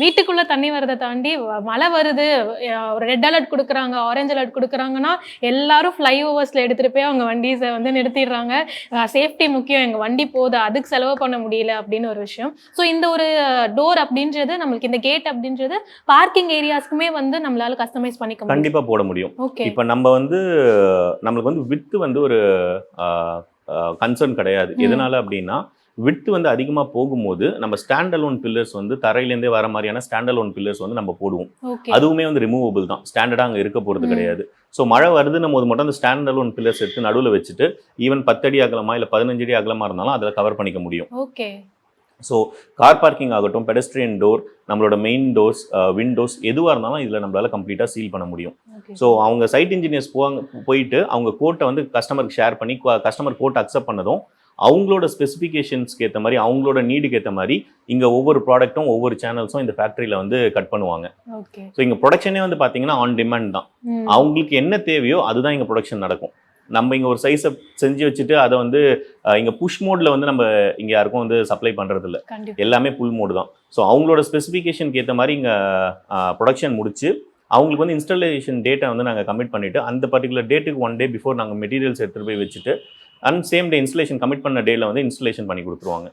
வீட்டுக்குள்ள தண்ணி வரதை தாண்டி மழை வருது, ஒரு ரெட் அலர்ட் கொடுக்குறாங்க, ஆரஞ்சு அலர்ட் கொடுக்குறாங்கன்னா எல்லாரும் ஃப்ளைஓவர்ஸ்ல எடுத்துட்டு போய் அவங்க வண்டிஸை வந்து நிறுத்திடுறாங்க. சேஃப்டி முக்கியம், எங்க வண்டி போகுது, அதுக்கு செலவு பண்ண முடியல அப்படின்னு ஒரு விஷயம். ஸோ இந்த ஒரு டோர் அப்படின்றது நம்மளுக்கு, இந்த கேட் அப்படின்றது பார்க்கிங் ஏரியாஸ்க்குமே வந்து நம்மளால கஸ்டமைஸ் பண்ணிக்க முடியும். கண்டிப்பா போட முடியும். ஓகே. இப்போ நம்ம வந்து நம்மளுக்கு வந்து வித்து வந்து ஒரு கன்சர்ன் கிடையாது. எதனால அப்படின்னா விட்டு வந்து அதிகமாக போகும்போது நம்ம ஸ்டாண்ட் அலோன் பில்லர்ஸ் வந்து தரையிலேருந்தே வர மாதிரியான ஸ்டாண்ட் அலோன் பில்லர்ஸ் வந்து நம்ம போடுவோம். அதுவுமே வந்து ரிமூவபிள் தான், ஸ்டாண்டர்டாக அங்கே இருக்க போகிறது கிடையாது. ஸோ மழை வருதுன்னும் போது மட்டும் அந்த ஸ்டாண்ட் அலோன் பில்லர்ஸ் எடுத்து நடுவில் வச்சுட்டு ஈவன் 10 அடி அகலமா இல்லை 15 அடி அகலமாக இருந்தாலும் அதில் கவர் பண்ணிக்க முடியும். ஓகே. ஸோ கார் பார்க்கிங் ஆகட்டும், பெடஸ்ட்ரியன் டோர், நம்மளோட மெயின் டோர்ஸ், விண்டோஸ் எதுவாக இருந்தாலும் இதில் நம்மளால கம்ப்ளீட்டாக சீல் பண்ண முடியும். ஸோ அவங்க சைட் இன்ஜினியர்ஸ் போயிட்டு அவங்க கோட்டை வந்து கஸ்டமருக்கு ஷேர் பண்ணி கஸ்டமர் கோட்டை அக்செப்ட் பண்ணதும் அவங்களோட ஸ்பெசிஃபிகேஷன்ஸ்க்கு ஏற்ற மாதிரி, அவங்களோட நீடுக்கு ஏற்ற மாதிரி இங்கே ஒவ்வொரு ப்ராடக்ட்டும் ஒவ்வொரு சேனல்ஸும் இந்த ஃபேக்ட்ரியில் வந்து கட் பண்ணுவாங்க. ஸோ இங்கே ப்ரொடக்ஷனே வந்து பார்த்தீங்கன்னா ஆன் டிமாண்ட் தான். அவங்களுக்கு என்ன தேவையோ அதுதான் இங்கே ப்ரொடக்ஷன் நடக்கும். நம்ம இங்கே ஒரு சைஸை செஞ்சு வச்சுட்டு அதை வந்து இங்கே புஷ் மோடில் வந்து நம்ம இங்கே யாருக்கும் வந்து சப்ளை பண்ணுறது இல்லை, எல்லாமே புல் மோடு தான். ஸோ அவங்களோட ஸ்பெசிஃபிகேஷனுக்கு ஏற்ற மாதிரி இங்கே ப்ரொடக்ஷன் முடிச்சு அவங்களுக்கு வந்து இன்ஸ்டாலேஷன் டேட்டை வந்து நாங்கள் கமிட் பண்ணிவிட்டு அந்த பர்டிகுலர் டேட்டுக்கு 1 day பிஃபோர் நாங்கள் மெட்டீரியல்ஸ் எடுத்துகிட்டு போய் வச்சுட்டு and same day installation commit பண்ண டேல வந்து இன்ஸ்டலேஷன் பண்ணி கொடுத்துருவாங்க.